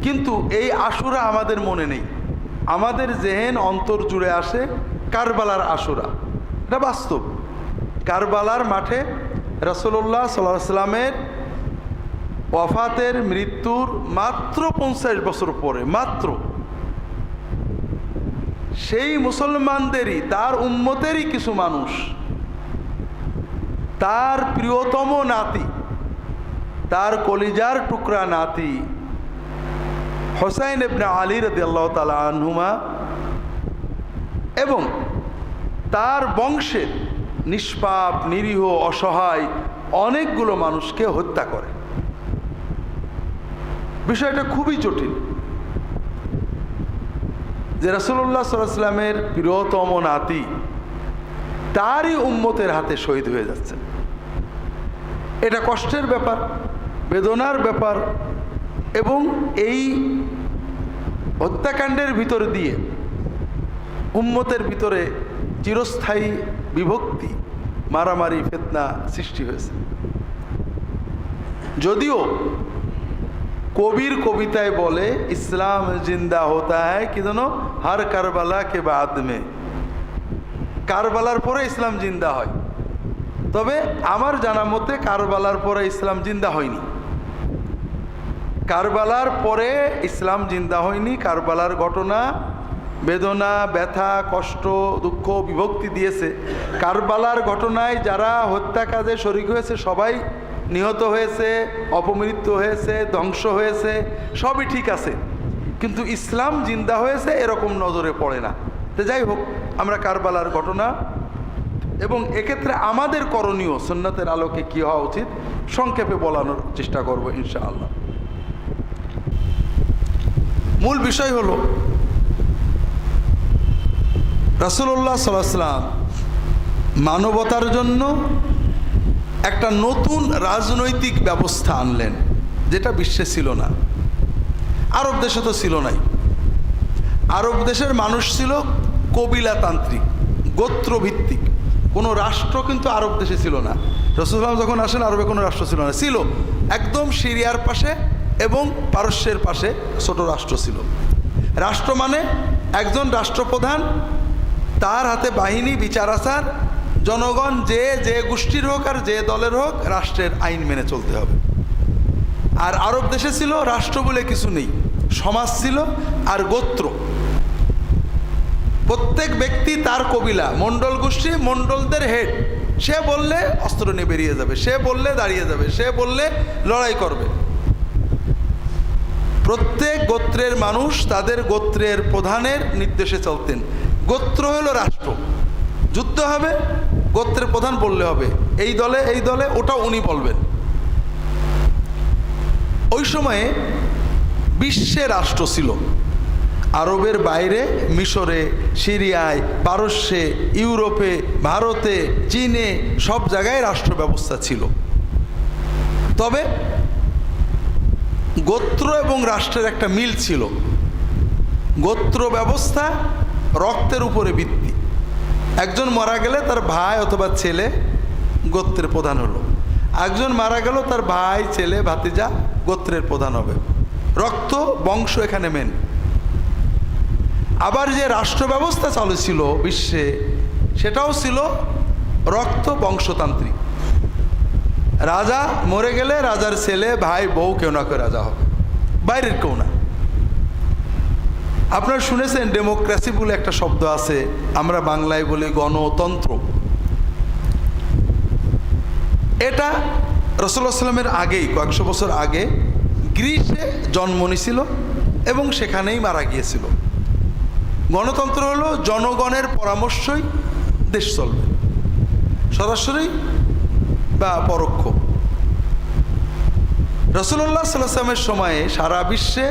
কিন্তু এই আশুরা আমাদের মনে নেই। আমাদের জেহেন অন্তর জুড়ে আসে কারবালার আশুরা। এটা বাস্তব। কারবালার মাঠে রাসূলুল্লাহ সাল্লাল্লাহু আলাইহি ওয়াসাল্লামের ওয়াফাতের মৃত্যুর মাত্র 50 বছর পরে, মাত্র সেই মুসলমানদেরই, তার উম্মতেরই কিছু মানুষ তার প্রিয়তম নাতি, তার কলিজার টুকরা নাতি হুসাইন ইবনে আলী রাদিয়াল্লাহু তাআলা আনহুমা এবং তার বংশের নিষ্পাপ নিরীহ অসহায় অনেকগুলো মানুষকে হত্যা করে। বিষয়টা খুবই জটিল যে রাসূলুল্লাহ সাল্লাল্লাহু আলাইহি ওয়াসাল্লামের প্রিয়তম নাতি তারই উম্মতের হাতে শহীদ হয়ে যাচ্ছে। এটা কষ্টের ব্যাপার, বেদনার ব্যাপার, এবং এই হত্যাকাণ্ডের ভিতর দিয়ে উম্মতের ভিতরে চিরস্থায়ী বিভক্তি, মারামারি, ফিতনা সৃষ্টি হয়েছে। যদিও কবির কবিতায় বলে ইসলাম জিন্দা হতা হ্যায় কি জানো, হার কারবালা কে বাদ মে, কারবালার পরে ইসলাম জিন্দা হয়। তবে আমার জানা মতে কারবালার পরে ইসলাম জিন্দা হয়নি। কারবালার পরে ইসলাম জিন্দা হয়নি। কারবালার ঘটনা বেদনা, ব্যথা, কষ্ট, দুঃখ, বিভক্তি দিয়েছে। কারবালার ঘটনায় যারা হত্যা কাজে শরীক হয়েছে সবাই নিহত হয়েছে, অপমৃত্যু হয়েছে, ধ্বংস হয়েছে, সবই ঠিক আছে, কিন্তু ইসলাম জিন্দা হয়েছে এরকম নজরে পড়ে না। তো যাই হোক, আমরা কারবালার ঘটনা এবং এক্ষেত্রে আমাদের করণীয় সুন্নতের আলোকে কী হওয়া উচিত সংক্ষেপে বলানোর চেষ্টা করব ইনশাআল্লাহ। মূল বিষয় হলো রাসূলুল্লাহ সাল্লাল্লাহু আলাইহি ওয়াসাল্লাম মানবতার জন্য একটা নতুন রাজনৈতিক ব্যবস্থা আনলেন, যেটা বিশ্বে ছিল না। আরব দেশে তো ছিল নাই। আরব দেশের মানুষ ছিল কবিলাতান্ত্রিক, গোত্রভিত্তিক। কোনো রাষ্ট্র কিন্তু আরব দেশে ছিল না। রাসূলুল্লাহ যখন আসেন আরবে কোনো রাষ্ট্র ছিল না। ছিল একদম সিরিয়ার পাশে এবং পারস্যের পাশে ছোট রাষ্ট্র ছিল। রাষ্ট্র মানে একজন রাষ্ট্রপ্রধান, তার হাতে বাহিনী, বিচার আচার, জনগণ যে যে গোষ্ঠীর হোক আর যে দলের হোক রাষ্ট্রের আইন মেনে চলতে হবে। আর আরব দেশে ছিল রাষ্ট্র বলে কিছু নেই, সমাজ ছিল আর গোত্র। প্রত্যেক ব্যক্তি তার কবিলা, মণ্ডল গোষ্ঠী, মণ্ডলদের হেড। সে বললে অস্ত্র নিয়ে বেরিয়ে যাবে, সে বললে দাঁড়িয়ে যাবে, সে বললে লড়াই করবে। প্রত্যেক গোত্রের মানুষ তাদের গোত্রের প্রধানের নির্দেশে চলতেন। গোত্র হলো রাষ্ট্র। যুদ্ধ হবে, গোত্রের প্রধান বললে হবে এই দলে এই দলে, ওটা উনি বলবেন। ওই সময়ে বিশ্বে রাষ্ট্র ছিল। আরবের বাইরে মিশরে, সিরিয়ায়, পারস্যে, ইউরোপে, ভারতে, চীনে সব জায়গায় রাষ্ট্র ব্যবস্থা ছিল। তবে গোত্র এবং রাষ্ট্রের একটা মিল ছিল। গোত্র ব্যবস্থা রক্তের উপরে ভিত্তি। একজন মারা গেলে তার ভাই অথবা ছেলে গোত্রের প্রধান হলো, একজন মারা গেল তার ভাই, ছেলে, ভাতিজা গোত্রের প্রধান হবে। রক্ত, বংশ এখানে মেন। আবার যে রাষ্ট্র ব্যবস্থা চালু ছিল বিশ্বে, সেটাও ছিল রক্ত বংশতান্ত্রিক। রাজা মরে গেলে রাজার ছেলে, ভাই, বউ কেউ না কেউ রাজা হবে, বাইরের কেউ না। আপনারা শুনেছেন ডেমোক্রেসি বলে একটা শব্দ আছে, আমরা বাংলায় বলি গণতন্ত্র। এটা রাসূলুল্লাহ সাল্লামের আগেই, কয়েকশো বছর আগে গ্রিসে জন্ম নিয়েছিল এবং সেখানেই মারা গিয়েছিল। গণতন্ত্র হলো জনগণের পরামর্শই দেশ চলবে, সরাসরি বা পরোক্ষ। রাসূলুল্লাহ সাল্লাল্লাহু আলাইহি ওয়াসাল্লামের সময়ে সারা বিশ্বে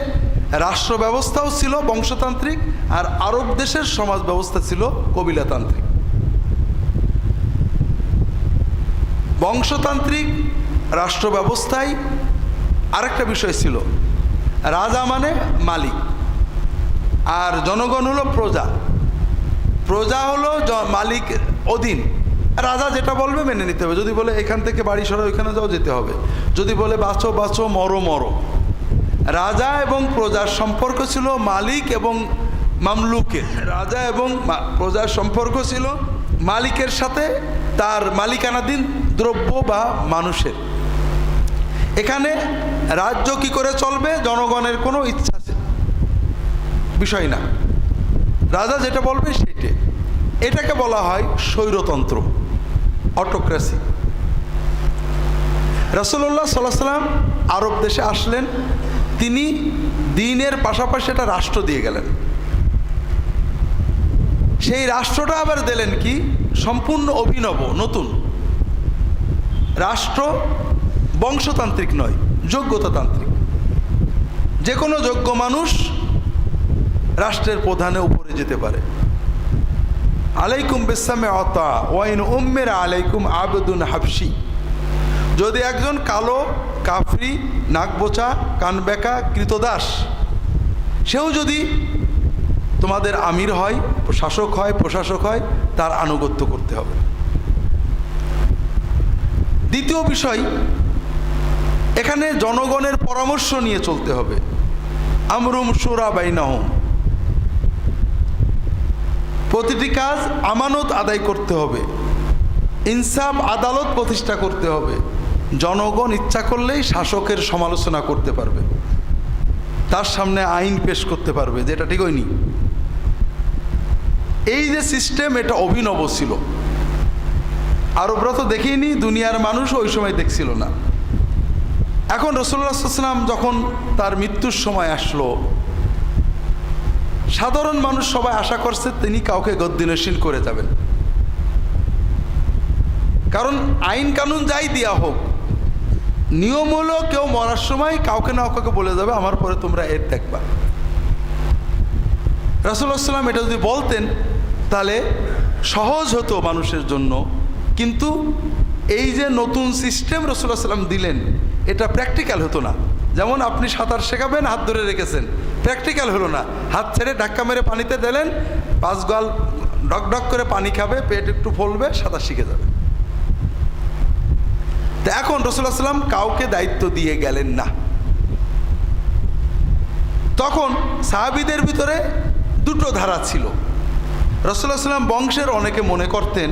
রাষ্ট্র ব্যবস্থাও ছিল বংশতান্ত্রিক, আর আরব দেশের সমাজ ব্যবস্থা ছিল কবিলাতান্ত্রিক। বংশতান্ত্রিক রাষ্ট্র ব্যবস্থায় আরেকটা বিষয় ছিল, রাজা মানে মালিক আর জনগণ হলো প্রজা। প্রজা হলো মালিক অধীন। রাজা যেটা বলবে মেনে নিতে হবে। যদি বলে এখান থেকে বাড়ি সরো, ওইখানে যাও, যেতে হবে। যদি বলে বাঁচো বাঁচো, মরো মরো। রাজা এবং প্রজার সম্পর্ক ছিল মালিক এবং মামলুকের। রাজা এবং প্রজার সম্পর্ক ছিল মালিকের সাথে তার মালিকানাধীন দ্রব্য বা মানুষের। এখানে রাজ্য কি করে চলবে জনগণের কোনো ইচ্ছা বিষয় না, রাজা যেটা বলবে সেটাই। এটাকে বলা হয় স্বৈরতন্ত্র, অটোক্রেসি। রাসূলুল্লাহ সাল্লাল্লাহু আলাইহি ওয়াসাল্লাম আরব দেশে আসলেন, তিনি দ্বীনের পাশাপাশি একটা রাষ্ট্র দিয়ে গেলেন। সেই রাষ্ট্রটা আবার দিলেন কি সম্পূর্ণ অভিনব নতুন রাষ্ট্র, বংশতান্ত্রিক নয়, যোগ্যতাতান্ত্রিক। যে কোনো যোগ্য মানুষ রাষ্ট্রের প্রধানে উপরে যেতে পারে। আলাইকুম বিসামে আতা ওয়াইন উম্মের আলাইকুম আবেদুন হাবশি। যদি একজন কালো কাফরি নাকবোচা কানবেকা কৃতদাস সেও যদি তোমাদের আমির হয়, শাসক হয়, প্রশাসক হয়, তার আনুগত্য করতে হবে। দ্বিতীয় বিষয়, এখানে জনগণের পরামর্শ নিয়ে চলতে হবে। আমরুম শুরা বাইনাহুম, প্রতিটি কাজ আমানত আদায় করতে হবে, ইনসাফ আদালত প্রতিষ্ঠা করতে হবে। জনগণ ইচ্ছা করলেই শাসকের সমালোচনা করতে পারবে, তার সামনে আইন পেশ করতে পারবে যে এটা ঠিক হয়নি। এই যে সিস্টেম, এটা অভিনব ছিল। আরবরা তো দেখেইনি, দুনিয়ার মানুষ ওই সময় দেখছিল না। এখন রাসূলুল্লাহ সাল্লাল্লাহু আলাইহি ওয়াসাল্লাম যখন তার মৃত্যুর সময় আসলো, সাধারণ মানুষ সবাই আশা করছে তিনি কাউকে গদ্দিনশীল করে যাবেন। কারণ আইন কানুন যাই দেওয়া হোক, নিয়ম হলো কেউ মরার সময় কাউকে না কাউকে বলে যাবে আমার পরে তোমরা এর দেখবা। রাসূলুল্লাহ সাল্লাল্লাহু আলাইহি ওয়াসাল্লাম এটা যদি বলতেন তাহলে সহজ হতো মানুষের জন্য। কিন্তু এই যে নতুন সিস্টেম রাসূলুল্লাহ সাল্লাল্লাহু আলাইহি ওয়াসাল্লাম দিলেন, এটা প্র্যাকটিক্যাল হতো না। যেমন আপনি সাঁতার শেখাবেন, হাত ধরে রেখেছেন, প্র্যাকটিক্যাল হলো না। হাত ছেড়ে ধাক্কা মেরে পানিতে দিলেন, 5 গাল ডক ডক করে পানি খাবে, পেট একটু ফলবে, সাঁতার শিখে যাবে। তো এখন রাসূলুল্লাহ সাল্লাল্লাহু আলাইহি ওয়াসাল্লাম কাউকে দায়িত্ব দিয়ে গেলেন না। তখন সাহাবীদের ভিতরে দুটো ধারা ছিল। রাসূলুল্লাহ সাল্লাল্লাহু আলাইহি ওয়াসাল্লাম বংশের অনেকে মনে করতেন,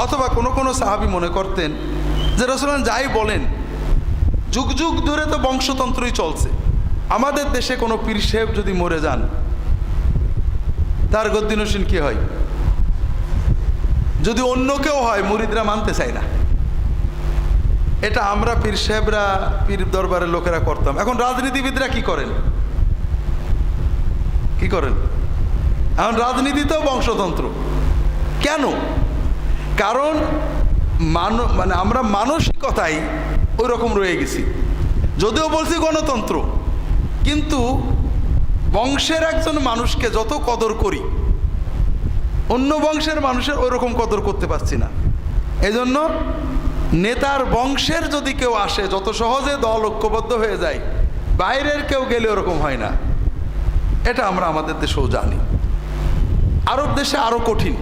অথবা কোনো কোনো সাহাবী মনে করতেন যে রাসূলুল্লাহ যাই বলেন, যুগ যুগ ধরে তো বংশতন্ত্রই চলছে। আমাদের দেশে কোনো পীর সাহেব যদি মরে যান, তার গদ্দিনশীল কি হয়? যদি অন্য কেউ হয়, মুরিদরা মানতে চায় না। এটা আমরা পীর সাহেবরা, পীর দরবারের লোকেরা করতাম। এখন রাজনীতিবিদরা কি করেন? কি করেন? এখন রাজনীতিতেও বংশতন্ত্র। কেন? কারণ মানে আমরা মানসিকতাই ওই রকম রয়ে গেছি। যদিও বলছি গণতন্ত্র, কিন্তু বংশের একজন মানুষকে যত কদর করি, অন্য বংশের মানুষের ওই রকম কদর করতে পারছি না। এজন্য নেতার বংশের যদি কেউ আসে, যত সহজে দল ঐক্যবদ্ধ হয়ে যায়, বাইরের কেউ গেলে ওরকম হয় না। এটা আমরা আমাদের দেশেও জানি। আরব দেশে আরও কঠিন।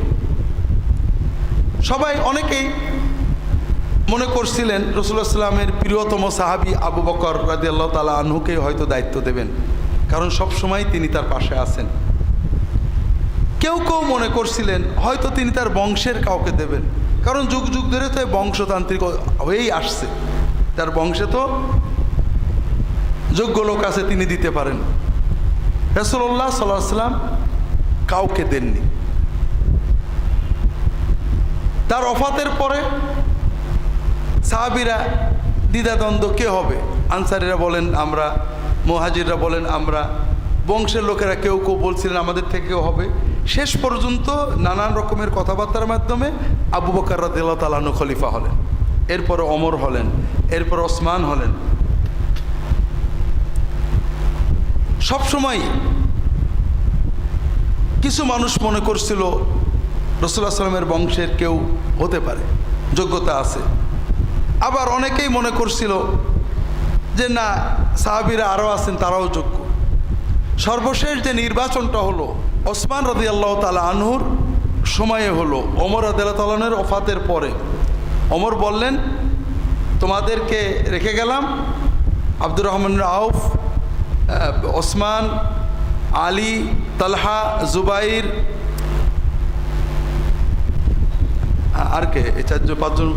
সবাই অনেকেই মনে করছিলেন রাসূলুল্লাহ সাল্লাল্লাহু আলাইহি ওয়াসাল্লামের প্রিয়তম সাহাবী আবু বকর রাদিয়াল্লাহু তাআলা আনহুকে হয়তো দায়িত্ব দেবেন, কারণ সব সময় তিনি তার পাশে আছেন। কেউ কেউ মনে করছিলেন হয়তো তিনি তার বংশের কাউকে দেবেন, কারণ যুগ যুগ ধরে তো বংশতান্ত্রিক হয়েই আসছে। তার বংশে তো যোগ্য লোক আছে, তিনি দিতে পারেন। রাসূলুল্লাহ সাল্লাল্লাহু আলাইহি ওয়াসাল্লাম কাউকে দেননি। তার ওফাতের পরে সাহাবীরা দ্বিধাদ্বন্দ্ব কে হবে। আনসারীরা বলেন আমরা, মুহাজিররা বলেন আমরা, বংশের লোকেরা কেউ কেউ বলছিলেন আমাদের থেকেও হবে। শেষ পর্যন্ত নানান রকমের কথাবার্তার মাধ্যমে আবু বকর রাদিয়াল্লাহু তাআলা আনহু খলিফা হলেন, এরপরে ওমর হলেন, এরপর ওসমান হলেন। সবসময় কিছু মানুষ মনে করছিল রাসূলুল্লাহ সাল্লাল্লাহু আলাইহি ওয়াসাল্লামের বংশের কেউ হতে পারে, যোগ্যতা আছে। আবার অনেকেই মনে করছিল যে না, সাহাবীরা আরও আছেন, তারাও যোগ্য। সর্বশেষ যে নির্বাচনটা হলো ওসমান রাদিয়াল্লাহু তাআলা আনহুর সময়ে হলো, ওমর রাদিয়াল্লাহু তাআলা আনহুর ওফাতের পরে। ওমর বললেন তোমাদেরকে রেখে গেলাম, আব্দুর রহমান আউফ, ওসমান, আলী, তালহা, জুবাইর, আর কে, এই 4-5 জন,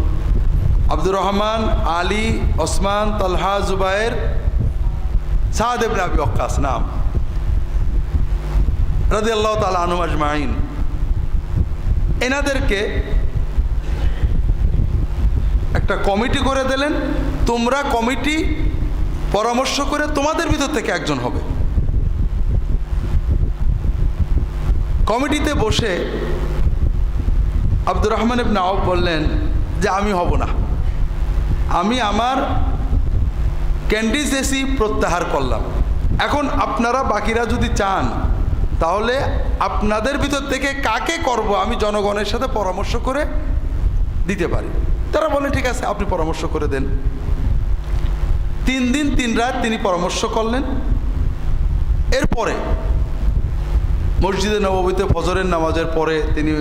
আব্দুর রহমান, আলী, ওসমান, তালহা, জুবাইর, সাদ ইবনে আবি ওয়াক্কাস নাম রাদিয়াল্লাহু তাআলা আনহুম আজমাইন। এনাদেরকে একটা কমিটি করে দিলেন, তোমরা কমিটি পরামর্শ করে তোমাদের ভিতর থেকে একজন হবে। কমিটিতে বসে আব্দুর রহমান ইবনে আউফ বললেন যে আমি হব না, আমি আমার ক্যান্ডিডেসি প্রত্যাহার করলাম। এখন আপনারা বাকিরা যদি চান তাহলে আপনাদের ভিতর থেকে কাকে করব আমি জনগণের সাথে পরামর্শ করে দিতে পারি। তারা বলেন ঠিক আছে, আপনি পরামর্শ করে দেন। 3 দিন 3 রাত তিনি পরামর্শ করলেন। এরপরে মসজিদে নববীতে ফজরের নামাজের পরে তিনি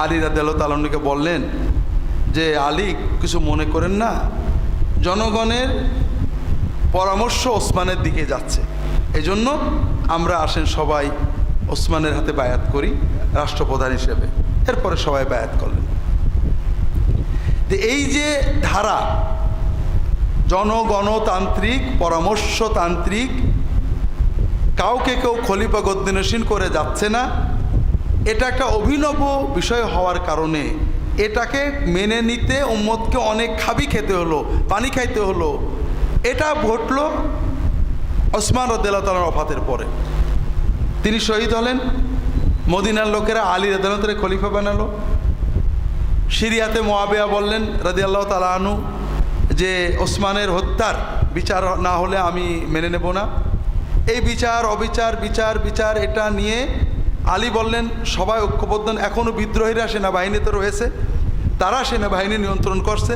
আলী রাদিয়াল্লাহু তাআলা আনহুকে বললেন যে আলী, কিছু মনে করেন না, জনগণের পরামর্শ ওসমানের দিকে যাচ্ছে, এজন্য আমরা আসেন সবাই ওসমানের হাতে বায়াত করি রাষ্ট্রপ্রধান হিসেবে। এরপরে সবাই বায়াত করলেন। এই যে ধারা, জনগণতান্ত্রিক, পরামর্শতান্ত্রিক, কাউকে কেউ খলিফা গদ্দিনশীন করে যাচ্ছে না, এটা একটা অভিনব বিষয় হওয়ার কারণে এটাকে মেনে নিতে উম্মতকে অনেক খাবি খেতে হলো, পানি খাইতে হলো। এটা ঘটলো ওসমান রাদিয়াল্লাহু তাআলার ওফাতের পরে। তিনি শহীদ হলেন, মদিনার লোকেরা আলী রাদিয়াল্লাহু তাআলা খলিফা বানালো। সিরিয়াতে মুআবিয়া বললেন রাদিয়াল্লাহু তাআলা আনহু যে ওসমানের হত্যার বিচার না হলে আমি মেনে নেব না। এই বিচার অবিচার, বিচার বিচার, এটা নিয়ে আলী বললেন সবাই ঐক্যবদ্ধ, এখনও বিদ্রোহীরা সেনাবাহিনীতে রয়েছে, তারা সেনাবাহিনী নিয়ন্ত্রণ করছে,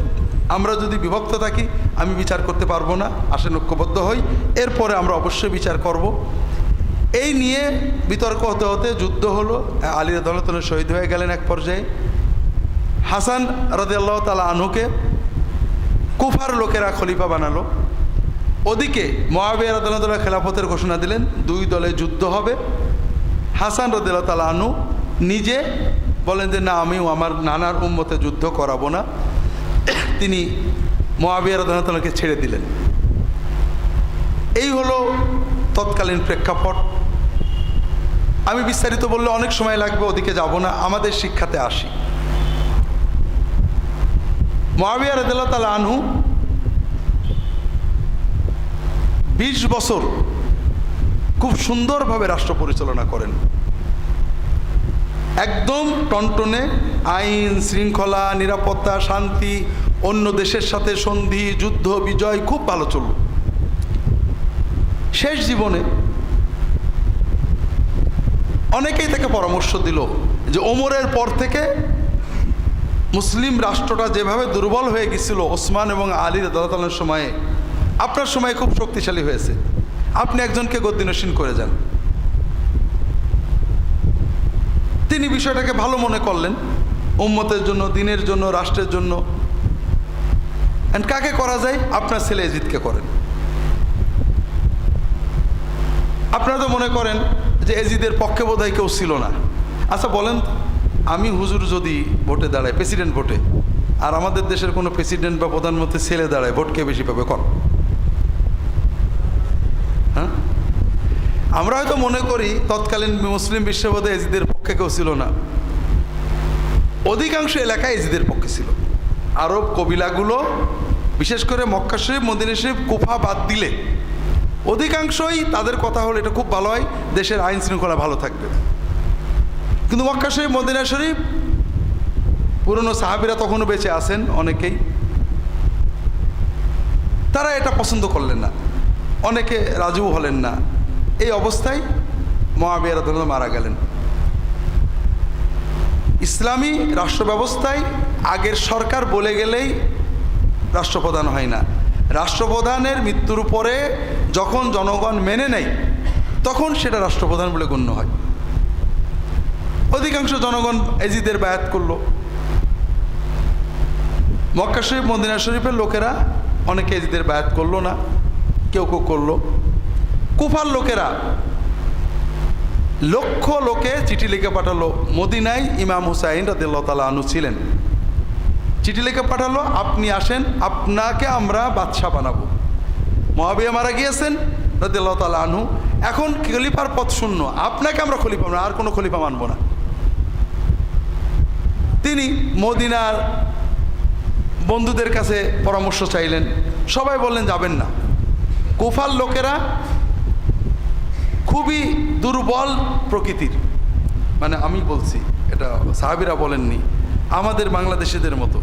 আমরা যদি বিভক্ত থাকি আমি বিচার করতে পারবো না, আসেন ঐক্যবদ্ধ হই, এরপরে আমরা অবশ্যই বিচার করব। এই নিয়ে বিতর্ক হতে হতে যুদ্ধ হলো। আলী রাদিয়াল্লাহু তাআলা শহীদ হয়ে গেলেন এক পর্যায়ে। হাসান রাদিয়াল্লাহু তাআলা আনহুকে কুফার লোকেরা খলিফা বানালো। ওদিকে মুআবিয়া রাদিয়াল্লাহু তাআলা খেলাফতের ঘোষণা দিলেন, 2 দলে যুদ্ধ হবে। হাসান রাদিয়াল্লাহু তাআলা আনহু নিজে বলেন যে না, আমিও আমার নানার উম্মতে যুদ্ধ করাবো না। তিনি মুআবিয়া রাদিয়াল্লাহু তাআলাকে ছেড়ে দিলেন। এই হলো তৎকালীন প্রেক্ষাপট। আমি বিস্তারিত বললে অনেক সময় লাগবে, ওদিকে যাব না, আমাদের শিক্ষাতে আসি। মুআবিয়া রাদিয়াল্লাহু তাআলা আনহু 20 বছর খুব সুন্দরভাবে রাষ্ট্র পরিচালনা করেন। একদম টনটনে আইন শৃঙ্খলা, নিরাপত্তা, শান্তি, অন্য দেশের সাথে সন্ধি, যুদ্ধ বিজয় খুব ভালো চলল। শেষ জীবনে অনেকেই তাকে পরামর্শ দিল যে ওমরের পর থেকে মুসলিম রাষ্ট্রটা যেভাবে দুর্বল হয়ে গেছিল ওসমান এবং আলী রাদিয়াল্লাহু তাআলার সময়ে, আপনার সময় খুব শক্তিশালী হয়েছে, আপনি একজনকে গদ্দিনশীন করে যান। তিনি বিষয়টাকে ভালো মনে করলেন, উম্মতের জন্য, দিনের জন্য, রাষ্ট্রের জন্য। কাকে করা যায়? আপনার ছেলে এজিদকে করেন। আপনারা তো মনে করেন যে এজিদের পক্ষে বোধহয় কেউ ছিল না। আচ্ছা বলেন, আমি হুজুর যদি ভোটে দাঁড়াই, প্রেসিডেন্ট ভোটে, আর আমাদের দেশের কোনো প্রেসিডেন্ট বা প্রধানমন্ত্রী ছেলে দাঁড়ায়, ভোট কে বেশি পাবে? কর। হ্যাঁ, আমরা হয়তো মনে করি তৎকালীন মুসলিম বিশ্বে বোধহয় এজিদের পক্ষে কেউ ছিল না। অধিকাংশ এলাকায় এজিদের পক্ষে ছিল। আরব কবিলাগুলো, বিশেষ করে মক্কা শরীফ, মদিনা শরীফ, কুফা বাদ দিলে অধিকাংশই তাদের কথা হলো এটা খুব ভালো হয়, দেশের আইন শৃঙ্খলা ভালো থাকবে। কিন্তু মক্কা শরীফ, মদিনা শরীফ, পুরনো সাহাবীরা তখনও বেঁচে আছেন অনেকেই, তারা এটা পছন্দ করলেন না, অনেকে রাজিও হলেন না। এই অবস্থায় মুআবিয়া রাদিয়াল্লাহু মারা গেলেন। ইসলামী রাষ্ট্র ব্যবস্থায় আগের সরকার বলে গেলেই রাষ্ট্রপ্রধান হয় না। রাষ্ট্রপ্রধানের মৃত্যুর পরে যখন জনগণ মেনে নেয় তখন সেটা রাষ্ট্রপ্রধান বলে গণ্য হয়। অধিকাংশ জনগণ এজিদের বায়াত করলো। মক্কা শরীফ, মদিনা শরীফের লোকেরা অনেকে এজিদের বায়াত করলো না। কেউ কেউ করলো। কুফার লোকেরা লক্ষ লোকে চিঠি লিখে পাঠালো মদিনায় ইমাম হুসাইন রাদিয়াল্লাহু তাআলা আনহু ছিলেন। চিঠি লিখে পাঠালো, আপনি আসেন, আপনাকে আমরা বাদশাহ বানাবো। মুআবিয়া মারা গিয়েছেন রাদিয়াল্লাহু তাআলা আনহু, এখন খলিফার পদ শূন্য, আপনাকে আমরা খলিফা না, আর কোনো খলিফা মানব না। তিনি মদিনার বন্ধুদের কাছে পরামর্শ চাইলেন, সবাই বললেন যাবেন না। কুফার লোকেরা খুবই দুর্বল প্রকৃতির, মানে আমি বলছি, এটা সাহাবীরা বলেননি, আমাদের বাংলাদেশিদের মতো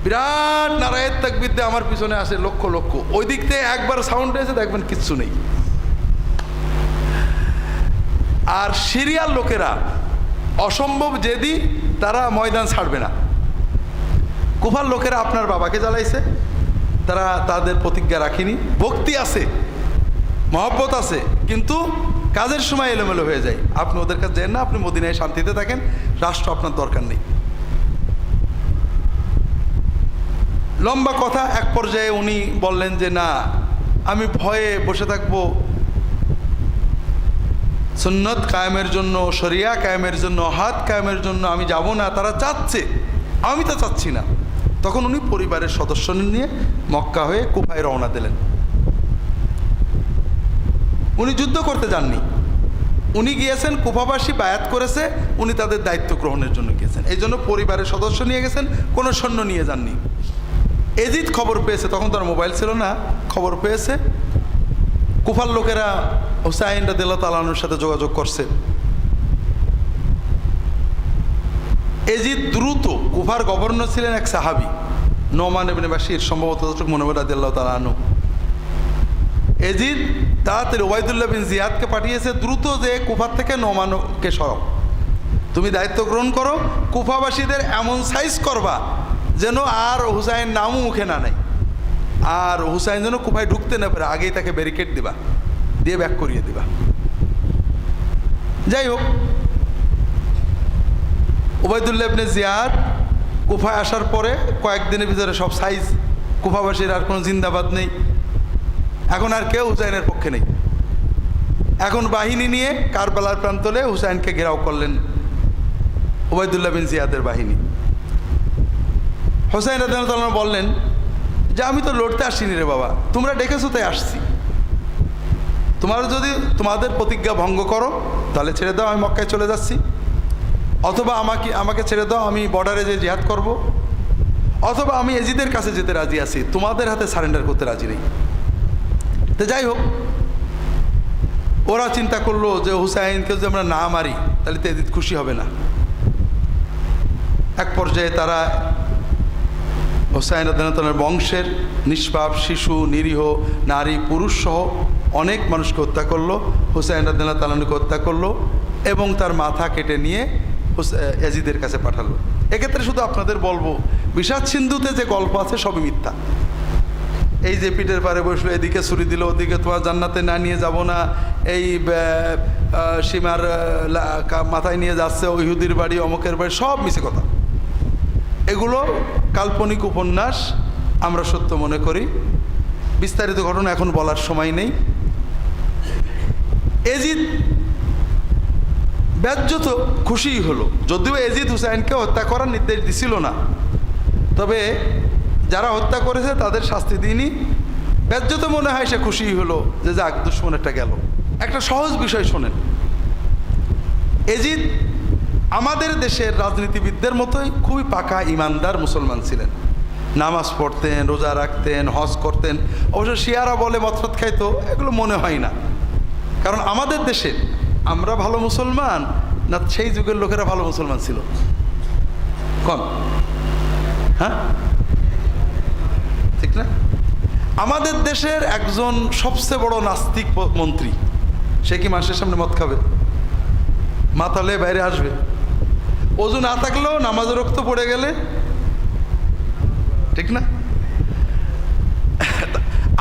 বিরাট নারায়েত তাকবীর দিয়ে আমার পিছনে আসে লক্ষ লক্ষ, ওই দিক থেকে একবার সাউন্ড এসে দেখবেন কিচ্ছু নেই। আর সিরিয়ার লোকেরা অসম্ভব জেদি, তারা ময়দান ছাড়বে না। কুফার লোকেরা আপনার বাবাকে জ্বালাইছে, তারা তাদের প্রতিজ্ঞা রাখেনি। ভক্তি আছে, মহব্বত আছে, কিন্তু কাজের সময় এলোমেলো হয়ে যায়। আপনি ওদের কাছে যান না, আপনি মদিনায় শান্তিতে থাকেন, রাষ্ট্র আপনার দরকার নেই। লম্বা কথা, এক পর্যায়ে উনি বললেন যে না, আমি ভয়ে বসে থাকবো, সুন্নত কায়েমের জন্য, শরিয়া কায়েমের জন্য, হাত কায়েমের জন্য আমি যাব না। তারা চাচ্ছে, আমি তো চাচ্ছি না। তখন উনি পরিবারের সদস্য নিয়ে মক্কা হয়ে কুফায় রওনা দিলেন। উনি যুদ্ধ করতে যাননি, উনি গিয়েছেন, কুফাবাসী বায়াত করেছে, উনি তাদের দায়িত্ব গ্রহণের জন্য গিয়েছেন। এই জন্য পরিবারের সদস্য নিয়ে গেছেন, কোনো সৈন্য নিয়ে যাননি। এজিদ খবর পেয়েছে, তখন তার মোবাইল ছিল না, খবর পেয়েছে, কুফার লোকেরা হুসাইন রাদিয়াল্লাহু তাআলা আনহুর সাথে যোগাযোগ করছে। এজিদ দ্রুত, কুফার গভর্নর ছিলেন এক সাহাবী নোমান ইবনে বাশির, সম্ভবত মনে হয় রাদিয়াল্লাহু তাআলা আনহু। এজিদ তাড়াতাড়ি ওবাইদুল্লাহ বিন জিয়াদকে পাঠিয়েছে, দ্রুত যে কুফার থেকে নোমানকে সরাও, তুমি দায়িত্ব গ্রহণ করো, কুফাবাসীদের এমন সাইজ করবা যেন আর হুসাইন নামও মুখে না নেয়, আর হুসাইন যেন কুফায় ঢুকতে না পারে, আগেই তাকে ব্যারিকেড দিবা, দিয়ে ব্যাক করিয়ে দিবা। যাই হোক, ওবাইদুল্লাহ ইবনে জিয়াদ কুফায় আসার পরে কয়েকদিনের ভিতরে সব সাইজ, কুফাবাসীর আর কোনো জিন্দাবাদ নেই, এখন আর কেউ হুসাইনের পক্ষে নেই। এখন বাহিনী নিয়ে কারবালার প্রান্তরে হুসাইনকে ঘেরাও করলেন ওবাইদুল্লাহ বিন জিয়াদের বাহিনী। হুসাইন রাদিয়াল্লাহু তাআলা বললেন যে আমি তো লড়তে আসিনি রে বাবা, তোমরা ডেকেছো তাই আসছি, তোমরা যদি তোমাদের প্রতিজ্ঞা ভঙ্গ করো তাহলে ছেড়ে দাও, আমি মক্কায় চলে যাচ্ছি, অথবা আমাকে ছেড়ে দাও, আমি বর্ডারে যে জিহাদ করব, অথবা আমি এজিদের কাছে যেতে রাজি আছি, তোমাদের হাতে সারেন্ডার করতে রাজি নেই। তো যাই হোক, ওরা চিন্তা করলো যে হুসাইনকে যদি আমরা না মারি তাহলে তো এজিদ খুশি হবে না। এক পর্যায়ে তারা হুসাইন রাদিয়াল্লাহু তাআলার বংশের নিষ্পাপ শিশু, নিরীহ নারী, পুরুষ সহ অনেক মানুষকে হত্যা করলো, হুসাইন রাদিয়াল্লাহু তাআলাকে হত্যা করলো এবং তার মাথা কেটে নিয়ে এজিদের কাছে পাঠালো। এক্ষেত্রে শুধু আপনাদের বলবো, বিষাদ সিন্ধুতে যে গল্প আছে সবই মিথ্যা। এই যে পিঠের পারে বসলো, এদিকে ছুরি দিল, ওদিকে তোমার জান্নাতে না নিয়ে যাব না, এই সীমার মাথায় নিয়ে যাচ্ছে, ইহুদির বাড়ি, অমুকের বাড়ি, সব মিছে কথা। এগুলো কাল্পনিক উপন্যাস, আমরা সত্য মনে করি। বিস্তারিত ঘটনা এখন বলার সময় নেই। এজিদ ব্যাজ্যত খুশিই হলো, যদিও এজিদ হুসাইনকে হত্যা করার নির্দেশ দিছিল না, তবে যারা হত্যা করেছে তাদের শাস্তি দিইনি, ব্যাজ্যত মনে হয় সে খুশিই হলো যে যাক, দুশ্মনেরটা গেল। একটা সহজ বিষয় শোনেন, এজিদ আমাদের দেশের রাজনীতিবিদদের মতোই খুবই পাকা ইমানদার মুসলমান ছিলেন, নামাজ পড়তেন, রোজা রাখতেন, হজ করতেন। অবশ্য শিয়ারা বলে মদফত খাইতো, এগুলো মনে হয় না, কারণ আমাদের দেশে আমরা ভালো মুসলমান না সেই যুগের লোকেরা ভালো মুসলমান ছিল? কম, হ্যাঁ ঠিক না? আমাদের দেশের একজন সবচেয়ে বড় নাস্তিক মন্ত্রী, সে কি মানুষের সামনে মদ খাবে? মাতালে বাইরে আসবে, ওযু না থাকলেও নামাজের রক্ত পড়ে গেলে, ঠিক না?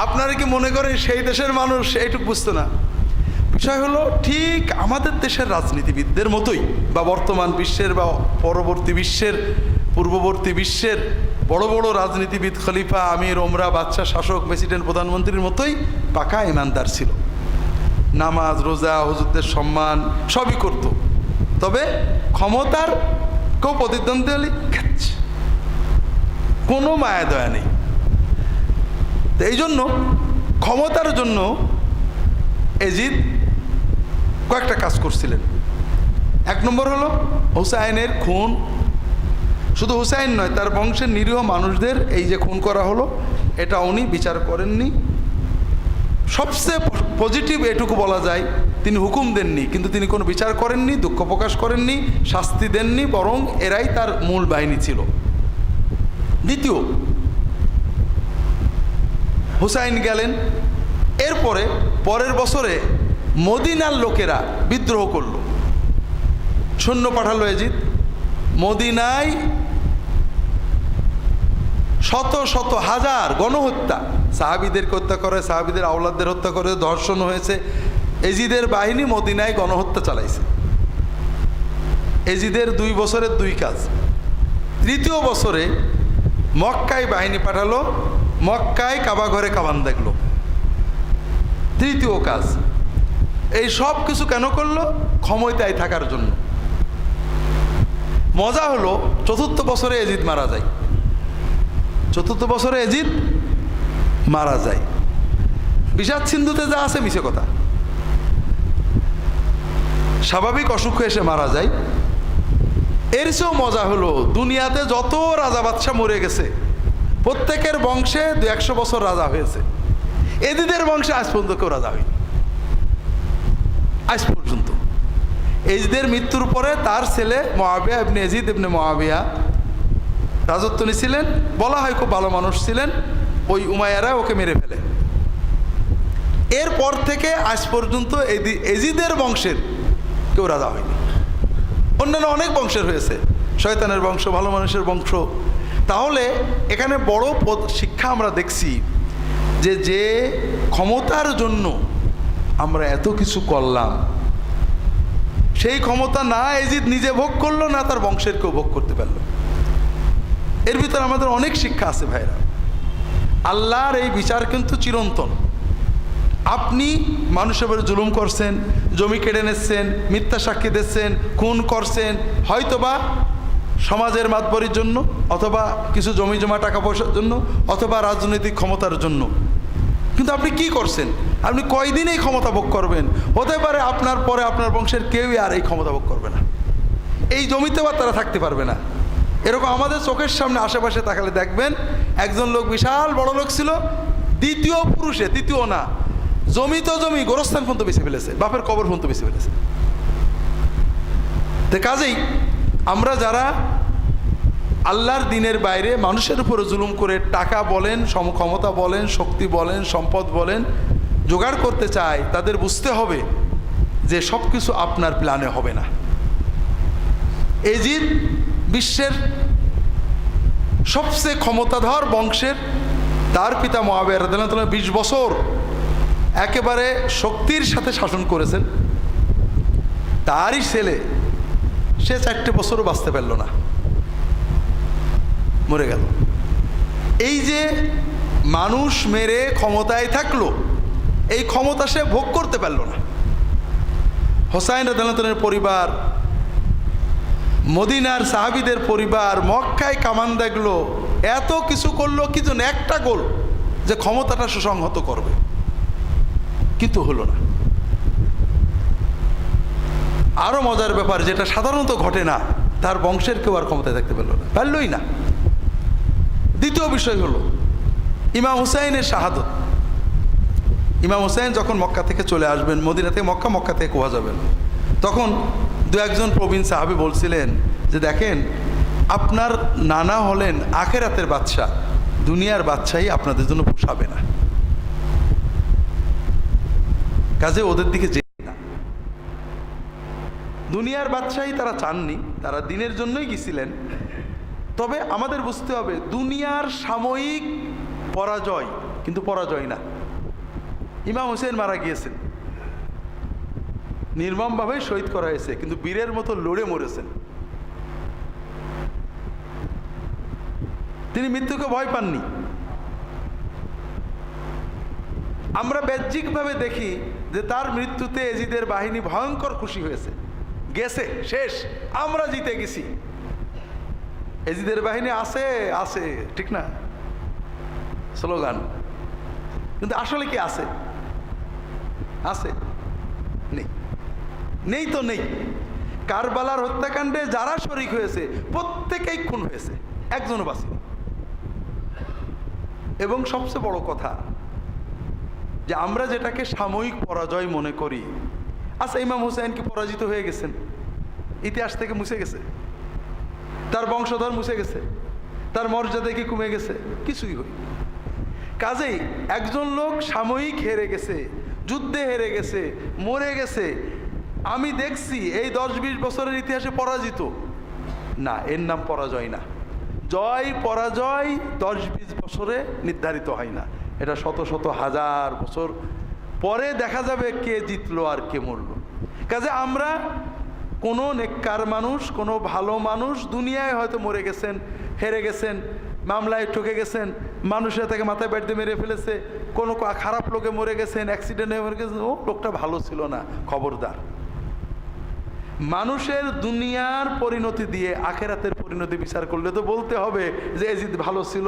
আপনারা কি মনে করেন সেই দেশের মানুষ এইটুকু বুঝতো না? বিষয় হলো ঠিক আমাদের দেশের রাজনীতিবিদদের মতোই, বা বর্তমান বিশ্বের বা পরবর্তী বিশ্বের, পূর্ববর্তী বিশ্বের বড় বড় রাজনীতিবিদ, খলিফা, আমির, ওমরা, বাদশাহ, শাসক, প্রেসিডেন্ট, প্রধানমন্ত্রীর মতোই পাকা ইমানদার ছিল। নামাজ, রোজা, হুজুরদের সম্মান সবই করত, তবে ক্ষমতার কেউ প্রতিদ্বন্দ্বী হলে খাচ্ছে, কোনো মায়া দয়া নেই। তো এই জন্য ক্ষমতার জন্য এজিদ কয়েকটা কাজ করছিলেন। এক নম্বর হলো হুসাইনের খুন। শুধু হুসাইন নয়, তার বংশের নিরীহ মানুষদের এই যে খুন করা হলো, এটা উনি বিচার করেননি। সবচেয়ে পজিটিভ এটুকু বলা যায়, তিনি হুকুম দেননি, কিন্তু তিনি কোনো বিচার করেননি, দুঃখ প্রকাশ করেননি, শাস্তি দেননি, বরং এরাই তার মূল বাহিনী ছিল। দ্বিতীয়, হুসাইন গেলেন, এরপরে পরের বছরে মদিনার লোকেরা বিদ্রোহ করল, সৈন্য পাঠালো এজিদ। মদিনায় শত শত হাজার গণহত্যা, সাহাবীদেরকে হত্যা করে, সাহাবীদের আওলাদদের হত্যা করে, ধর্ষণ হয়েছে। এজিদের বাহিনী মদিনায় গণহত্যা চালাইছে। এজিদের 2 বছরের 2 কাজ। তৃতীয় বছরে মক্কায় বাহিনী পাঠালো, মক্কায় কাবা ঘরে কামান দেখলো। তৃতীয় কাজ। এই সব কিছু কেন করলো? ক্ষমতায় থাকার জন্য। মজা হলো, চতুর্থ বছরে এজিদ মারা যায়। চতুর্থ বছরে এজিদ মারা যায়। বিষাদ সিন্ধুতে যা আছে মিছে কথা, স্বাভাবিক অসুখ এসে মারা যায়। এর চেয়েও মজা হলো, দুনিয়াতে যত রাজা বাদশাহ মরে গেছে, প্রত্যেকের বংশে 200 বছর রাজা হয়েছে। এজিদের বংশে আজ পর্যন্ত কেউ রাজা হয়নি, আজ পর্যন্ত। এজিদের মৃত্যুর পরে তার ছেলে মুআবিয়া ইবনে এজিদ ইবনে মুআবিয়া রাজত্ব নিয়েছিলেন। বলা হয় খুব ভালো মানুষ ছিলেন। ওই উমাইয়ারা ওকে মেরে ফেলে। এরপর থেকে আজ পর্যন্ত এজিদের বংশের কেউ রাজা হয়নি। অন্যান্য অনেক বংশের হয়েছে, শয়তানের বংশ, ভালো মানুষের বংশ। তাহলে এখানে বড় শিক্ষা আমরা দেখছি যে যে ক্ষমতার জন্য আমরা এত কিছু করলাম, সেই ক্ষমতা না এজিদ নিজে ভোগ করলো, না তার বংশের কেউ ভোগ করতে পারলো। এর ভিতরে আমাদের অনেক শিক্ষা আছে ভাইরা। আল্লাহর এই বিচার কিন্তু চিরন্তন। আপনি মানুষের উপরে জুলুম করছেন, জমি কেড়ে নিচ্ছেন, মিথ্যা সাক্ষী দিচ্ছেন, খুন করছেন, হয়তোবা সমাজের মাতবরির জন্য, অথবা কিছু জমি জমা টাকা পয়সার জন্য, অথবা রাজনৈতিক ক্ষমতার জন্য। কিন্তু আপনি কি করছেন? আপনি কয়দিন এই ক্ষমতা ভোগ করবেন? হতে পারে আপনার পরে আপনার বংশের কেউই আর এই ক্ষমতা ভোগ করবে না, এই জমিতেও আর তারা থাকতে পারবে না। এরকম আমাদের চোখের সামনে আশেপাশে তাকালে দেখবেন, একজন লোক বিশাল বড় লোক ছিল, দ্বিতীয় পুরুষে, তৃতীয় না, জমি তো জমি, গোরস্থান পর্যন্ত বেছে ফেলেছে, বাপের কবর পর্যন্ত বেছে ফেলেছে। তো কাজেই আমরা যারা আল্লাহর দিনের বাইরে মানুষের উপরে জুলুম করে টাকা বলেন, সমক্ষমতা বলেন, শক্তি বলেন, সম্পদ বলেন জোগাড় করতে চাই, তাদের বুঝতে হবে যে সব কিছু আপনার প্ল্যানে হবে না। এজিদ বিশ্বের সবচেয়ে ক্ষমতাধর বংশের, তার পিতা মুআবিয়া রাদিয়াল্লাহু তাআলা 20 বছর একেবারে শক্তির সাথে শাসন করেছেন। তারই ছেলে, সে 4টে বছরও বাঁচতে পারল না, মরে গেল। এই যে মানুষ মেরে ক্ষমতায় থাকলো, এই ক্ষমতা সে ভোগ করতে পারল না। হোসাইন রাদিয়াল্লাহু তাআলার পরিবার, মদিনার সাহাবীদের পরিবার মক্কায় কামান দেখলো, এত কিছু করলো, কিছু না, একটা গোল যে ক্ষমতাটা সুসংহত করবে, কিন্তু হলো না। আরো মজার ব্যাপার, যেটা সাধারণত ঘটে না, তার বংশের কেউ আর ক্ষমতায় থাকতে পারল না, পারলই না। দ্বিতীয় বিষয় হলো ইমাম হুসাইনের শাহাদত। ইমাম হুসাইন যখন মক্কা থেকে চলে আসবেন, মদিনা থেকে মক্কা, মক্কা থেকে কুফা যাবেন, তখন 2-1 প্রবীণ সাহাবী বলছিলেন যে দেখেন, আপনার নানা হলেন আখেরাতের বাদশাহ, দুনিয়ার বাদশাহী আপনাদের জন্য পোষাবে না, কাজে ওদের দিকে যেতে না। দুনিয়ার বাদশাহী তারা চাননি, তারা দিনের জন্যই গেছিলেন। তবে আমাদের বুঝতে হবে, দুনিয়ার সাময়িক পরাজয় কিন্তু পরাজয় না। ইমাম হুসেন মারা গিয়েছেন, নির্মমভাবে শহীদ করা হয়েছে, কিন্তু বীরের মতো লড়ে মরেছেন। তিনি মৃত্যুকে ভয় পাননি। আমরা বাহ্যিকভাবে দেখি যে তার মৃত্যুতে এজিদের বাহিনী ভয়ঙ্কর খুশি হয়েছে, গেছে, শেষ, আমরা জিতে গেছি, এজিদের বাহিনী আছে আছে, ঠিক না, স্লোগান। কিন্তু আসলে কি আছে? আছে? নেই, নেই তো নেই। কারবালার হত্যাকাণ্ডে যারা শরীক হয়েছে প্রত্যেকেই খুন হয়েছে, একজনও বাঁচেনি। এবং সবচেয়ে বড় কথা যে আমরা যেটাকে সাময়িক পরাজয় মনে করি, আচ্ছা ইমাম হুসাইন কি পরাজিত হয়ে গেছেন? ইতিহাস থেকে মুছে গেছে? তার বংশধর মুছে গেছে? তার মর্যাদা কি কমে গেছে? কিছুই হই। কাজেই একজন লোক সাময়িক হেরে গেছে, যুদ্ধে হেরে গেছে, মরে গেছে, আমি দেখছি এই 10-20 বছরের ইতিহাসে পরাজিত না, এর নাম পরাজয় না। জয় পরাজয় 10-20 বছরে নির্ধারিত হয় না, এটা শত শত হাজার বছর পরে দেখা যাবে কে জিতলো আর কে মরলো। কাজে আমরা কোনো নেককার মানুষ, কোনো ভালো মানুষ দুনিয়ায় হয়তো মরে গেছেন, হেরে গেছেন, মামলায় ঠকে গেছেন, মানুষের তাকে মাথায় ব্যাট দিয়ে মেরে ফেলেছে, কোনো খারাপ লোকে মরে গেছেন, অ্যাক্সিডেন্টে মরে গেছেন, ও লোকটা ভালো ছিল না, খবরদার। মানুষের দুনিয়ার পরিণতি দিয়ে আখেরাতের পরিণতি বিচার করলে তো বলতে হবে যে এজিদ ভালো ছিল,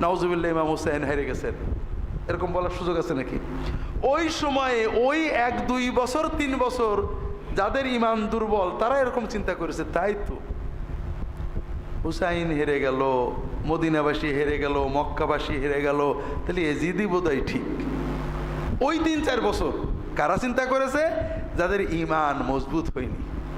নাউজুবিল্লাহ ইমাম হুসাইন হেরে গেছেন, এরকম বলার সুযোগ আছে নাকি? ওই সময়ে ওই 1-2 বছর 3 বছর যাদের ইমান দুর্বল তারা এরকম চিন্তা করেছে, তাই তো হুসাইন হেরে গেল, মদিনাবাসী হেরে গেল, মক্কাবাসী হেরে গেল, তাহলে এজিদই বোধহয় ঠিক। ওই 3-4 বছর কারা চিন্তা করেছে? যাদের ইমান মজবুত হয়নি।